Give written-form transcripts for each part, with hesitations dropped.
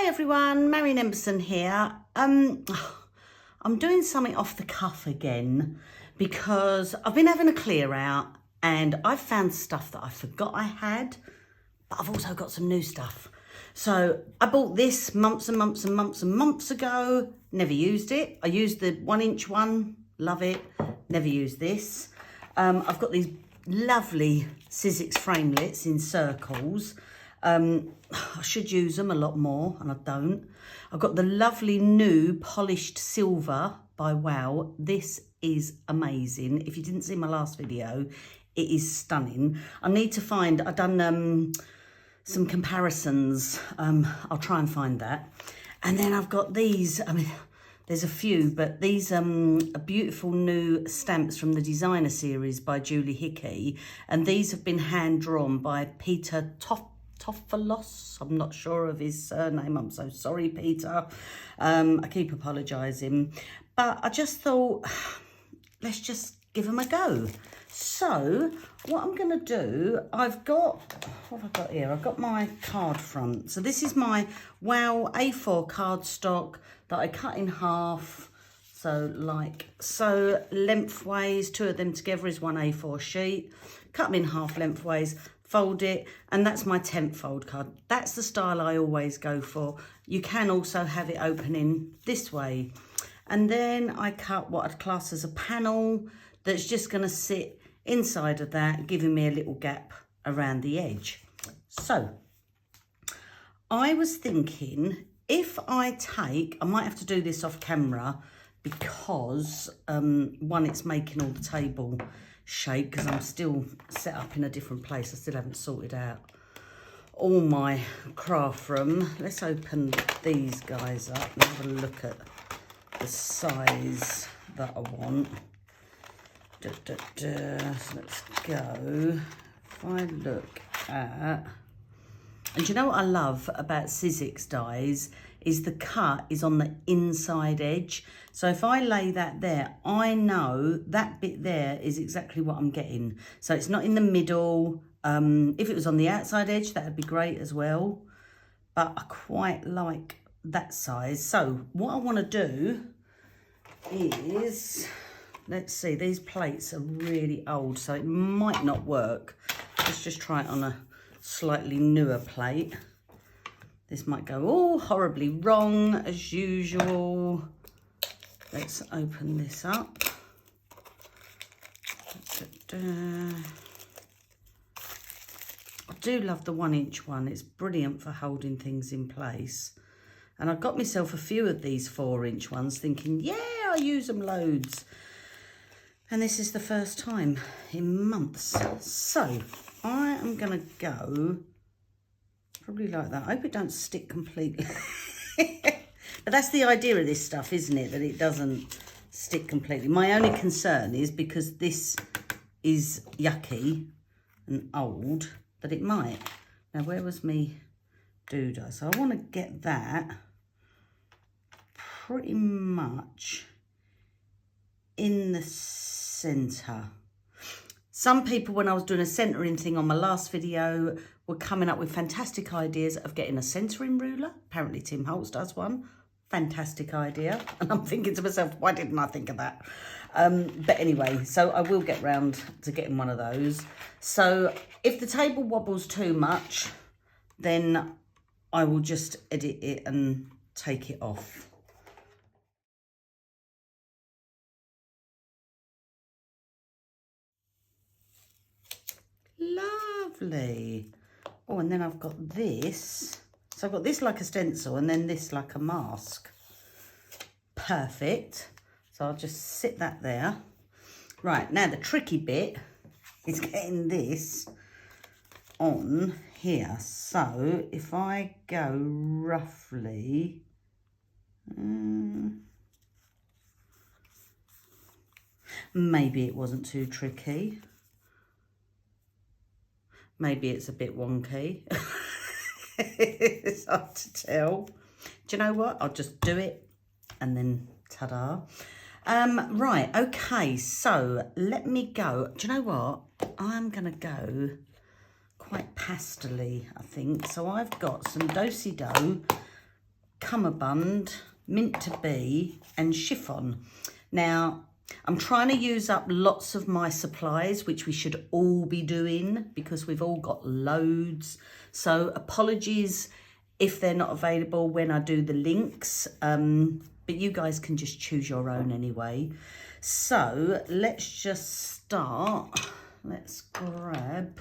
Hi everyone, Marion Embossing here. I'm doing something off the cuff again because I've been having a clear out and I've found stuff that I forgot I had, but I've also got some new stuff. So I bought this months and months and months and months ago, never used it. I used the 1-inch one, love it, never used this. I've got these lovely Sizzix framelits in circles. I should use them a lot more and I don't. I've got the lovely new polished silver by Wow. This is amazing. If you didn't see my last video, it is stunning. I need to find, I've done some comparisons. I'll try and find that. And then I've got these, I mean, there's a few, but these are beautiful new stamps from the designer series by Julie Hickey. And these have been hand drawn by Peter Tofalos. I'm not sure of his surname. I'm so sorry, Peter. I keep apologising. But I just thought, let's just give them a go. So what I'm going to do, I've got, what have I got here? I've got my card front. So this is my Wow A4 cardstock that I cut in half. So like so, lengthways, two of them together is one A4 sheet. Cut them in half lengthways, fold it, and that's my 10th fold card. That's the style I always go for. You can also have it opening this way. And then I cut what I'd class as a panel that's just going to sit inside of that, giving me a little gap around the edge. So I was thinking, if I take, I might have to do this off camera because one, it's making all the table shake because I'm still set up in a different place. I still haven't sorted out all my craft room. Let's open these guys up and have a look at the size that I want. So let's go. If I look at, and you know what I love about Sizzix dies is the cut is on the inside edge. So if I lay that there, I know that bit there is exactly what I'm getting. So it's not in the middle. If it was on the outside edge, that would be great as well. But I quite like that size. So what I want to do is, let's see, these plates are really old, so it might not work. Let's just try it on a slightly newer plate. This might go all horribly wrong as usual. Let's open this up. I do love the 1-inch one. It's brilliant for holding things in place. And I got myself a few of these 4-inch ones thinking, yeah, I use them loads. And this is the first time in months. So I am going to go probably like that. I hope it don't stick completely. But that's the idea of this stuff, isn't it? That it doesn't stick completely. My only concern is because this is yucky and old, that it might. Now, where was me doodah? So I want to get that pretty much in the centre. Some people, when I was doing a centering thing on my last video, were coming up with fantastic ideas of getting a centering ruler. Apparently Tim Holtz does one. Fantastic idea. And I'm thinking to myself, why didn't I think of that? But anyway, so I will get round to getting one of those. So if the table wobbles too much, then I will just edit it and take it off. Lovely. Oh, and then I've got this. So I've got this like a stencil and then this like a mask. Perfect. So I'll just sit that there. Right, now the tricky bit is getting this on here. So if I go roughly, maybe it wasn't too tricky. Maybe it's a bit wonky. It's hard to tell. Do you know what? I'll just do it and then ta-da. Right, okay, so let me go. Do you know what? I'm going to go quite pastel-y, I think. So I've got some do-si-do Cummerbund, Mint to Be, and Chiffon. Now, I'm trying to use up lots of my supplies, which we should all be doing because we've all got loads. So apologies if they're not available when I do the links, but you guys can just choose your own anyway. So let's just start. Let's grab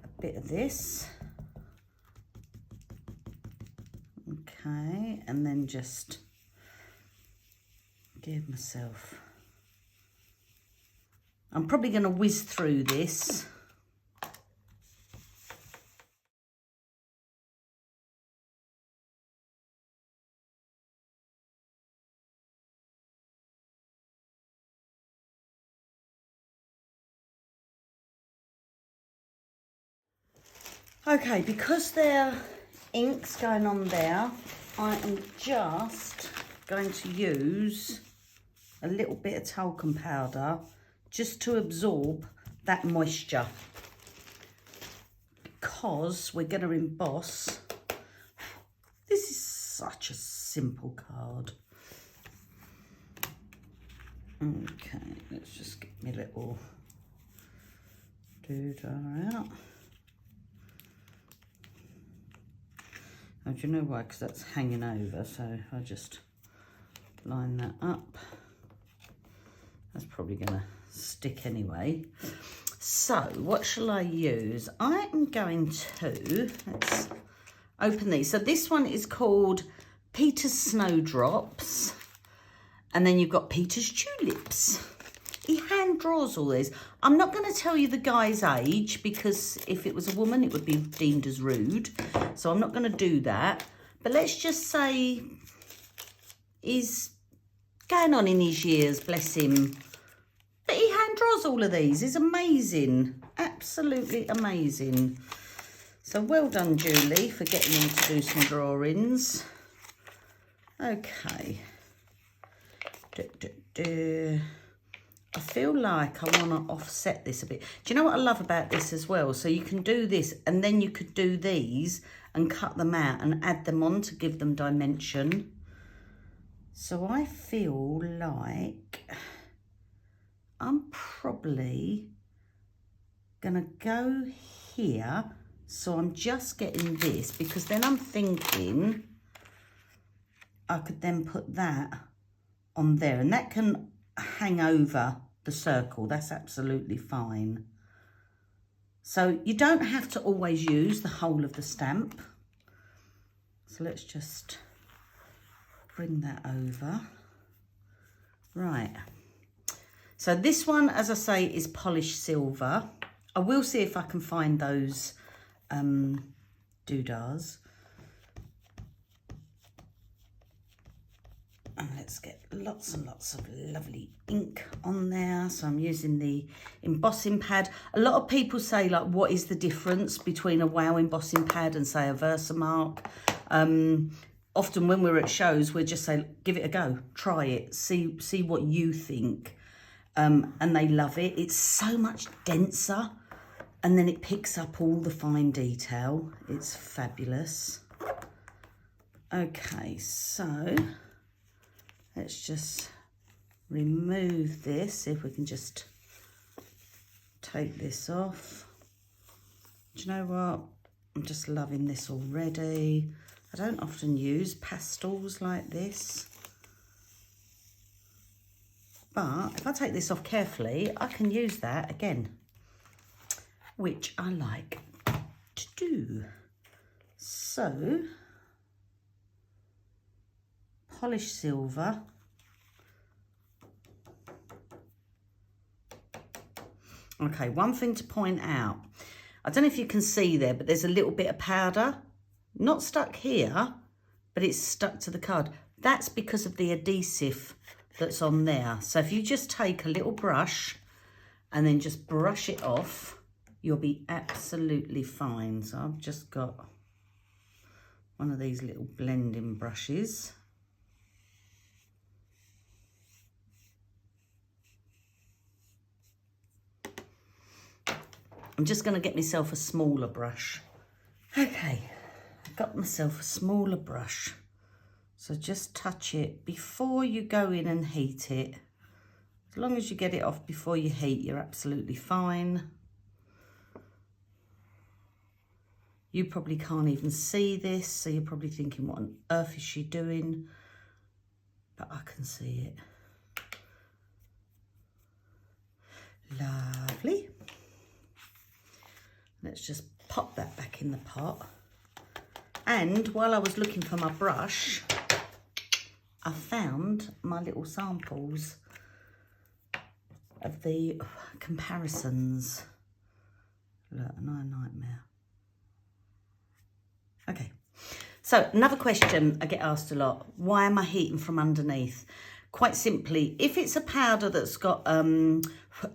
a bit of this. Okay, and then just give myself, I'm probably going to whiz through this. Okay, because there ink's going on there, I am just going to use a little bit of talcum powder just to absorb that moisture, because we're going to emboss. This is such a simple card. Okay, let's just get my little doodah out. Oh, do you know why? Because that's hanging over, so I'll just line that up. That's probably going to stick anyway. So what shall I use? I am going to, let's open these. So this one is called Peter's Snowdrops, and then you've got Peter's Tulips. He hand draws all these. I'm not going to tell you the guy's age, because if it was a woman it would be deemed as rude, so I'm not going to do that. But let's just say he's going on in his years, bless him. But he hand draws all of these. It's amazing. Absolutely amazing. So well done, Julie, for getting him to do some drawings. Okay. I feel like I want to offset this a bit. Do you know what I love about this as well? So you can do this, and then you could do these and cut them out and add them on to give them dimension. So I feel like I'm probably going to go here. So I'm just getting this, because then I'm thinking I could then put that on there, and that can hang over the circle. That's absolutely fine. So you don't have to always use the whole of the stamp. So let's just bring that over. Right. So this one, as I say, is polished silver. I will see if I can find those doodahs. And let's get lots and lots of lovely ink on there. So I'm using the embossing pad. A lot of people say, like, what is the difference between a WOW embossing pad and, say, a Versamark? Often when we're at shows, we just say, give it a go, try it, see what you think. And they love it. It's so much denser, and then it picks up all the fine detail. It's fabulous. Okay, so let's just remove this. See if we can just take this off. Do you know what? I'm just loving this already. I don't often use pastels like this, but if I take this off carefully, I can use that again, which I like to do. So, polished silver. Okay, one thing to point out. I don't know if you can see there, but there's a little bit of powder. Not stuck here, but it's stuck to the card. That's because of the adhesive that's on there. So if you just take a little brush and then just brush it off, you'll be absolutely fine. So I've just got one of these little blending brushes. I'm just going to get myself a smaller brush. Okay, got myself a smaller brush. So just touch it before you go in and heat it. As long as you get it off before you heat, you're absolutely fine. You probably can't even see this, so you're probably thinking, what on earth is she doing? But I can see it. Lovely. Let's just pop that back in the pot. And while I was looking for my brush, I found my little samples of the comparisons. Look, a nightmare. Okay, so another question I get asked a lot, why am I heating from underneath? Quite simply, if it's a powder that's got,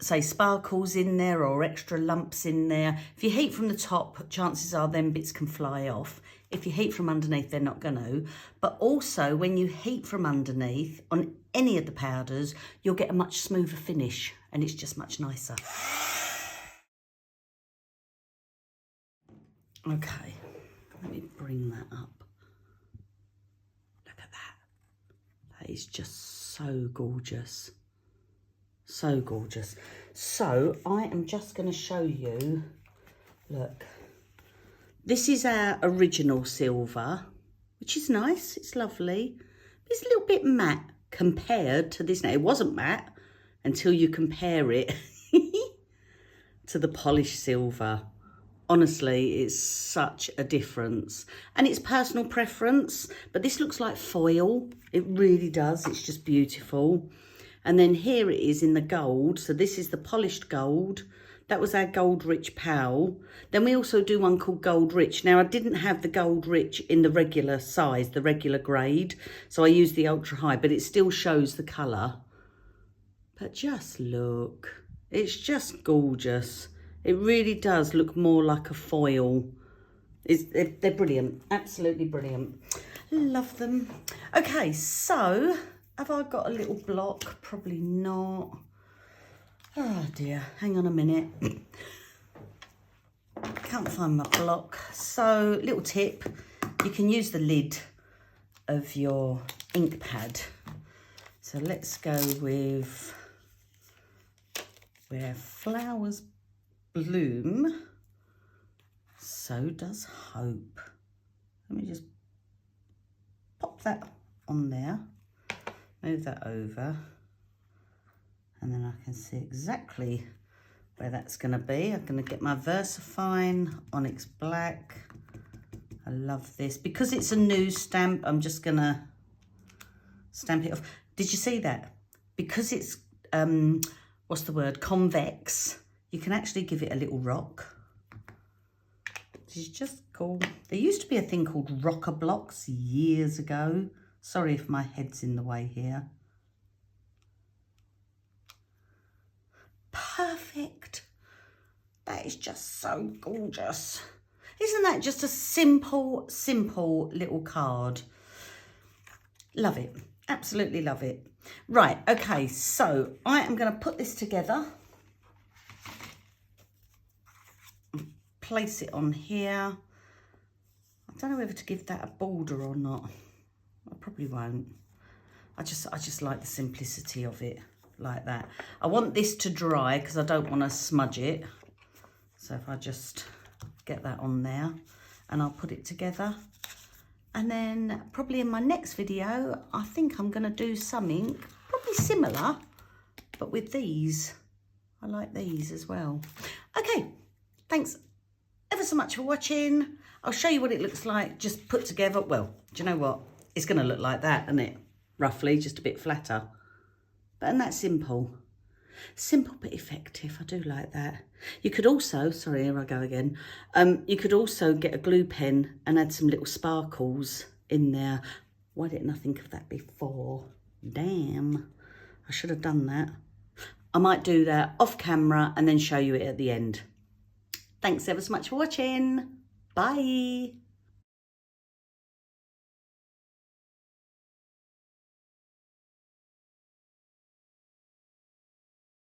say, sparkles in there or extra lumps in there, if you heat from the top, chances are them bits can fly off. If you heat from underneath, they're not going to. But also, when you heat from underneath on any of the powders, you'll get a much smoother finish and it's just much nicer. Okay, let me bring that up. Look at that. That is just so gorgeous. So gorgeous. So I am just going to show you, look. This is our original silver, which is nice. It's lovely. It's a little bit matte compared to this. Now, it wasn't matte until you compare it to the polished silver. Honestly, it's such a difference. And it's personal preference, but this looks like foil. It really does. It's just beautiful. And then here it is in the gold. So this is the polished gold. That was our Gold Rich Pal. Then we also do one called Gold Rich. Now, I didn't have the Gold Rich in the regular size, the regular grade. So I used the ultra high, but it still shows the colour. But just look. It's just gorgeous. It really does look more like a foil. They're brilliant. Absolutely brilliant. Love them. Okay, so have I got a little block? Probably not. Oh dear, hang on a minute. Can't find my block. So, little tip, you can use the lid of your ink pad. So let's go with Where Flowers Bloom, So Does Hope. Let me just pop that on there, move that over. And then I can see exactly where that's going to be. I'm going to get my VersaFine Onyx Black. I love this. Because it's a new stamp, I'm just going to stamp it off. Did you see that? Because it's, what's the word, convex, you can actually give it a little rock. Which is just cool. There used to be a thing called rocker blocks years ago. Sorry if my head's in the way here. Perfect. That is just so gorgeous. Isn't that just a simple, simple little card? Love it. Absolutely love it. Right, okay, so I am going to put this together. Place it on here. I don't know whether to give that a border or not. I probably won't. I just like the simplicity of it. Like that. I want this to dry because I don't want to smudge it. So if I just get that on there and I'll put it together. And then probably in my next video, I think I'm going to do something probably similar, but with these. I like these as well. Okay, thanks ever so much for watching. I'll show you what it looks like just put together. Well, do you know what? It's going to look like that, isn't it? Roughly, just a bit flatter. And that's simple. Simple but effective. I do like that. You could also, sorry, here I go again. You could also get a glue pen and add some little sparkles in there. Why didn't I think of that before? Damn, I should have done that. I might do that off camera and then show you it at the end. Thanks ever so much for watching. Bye.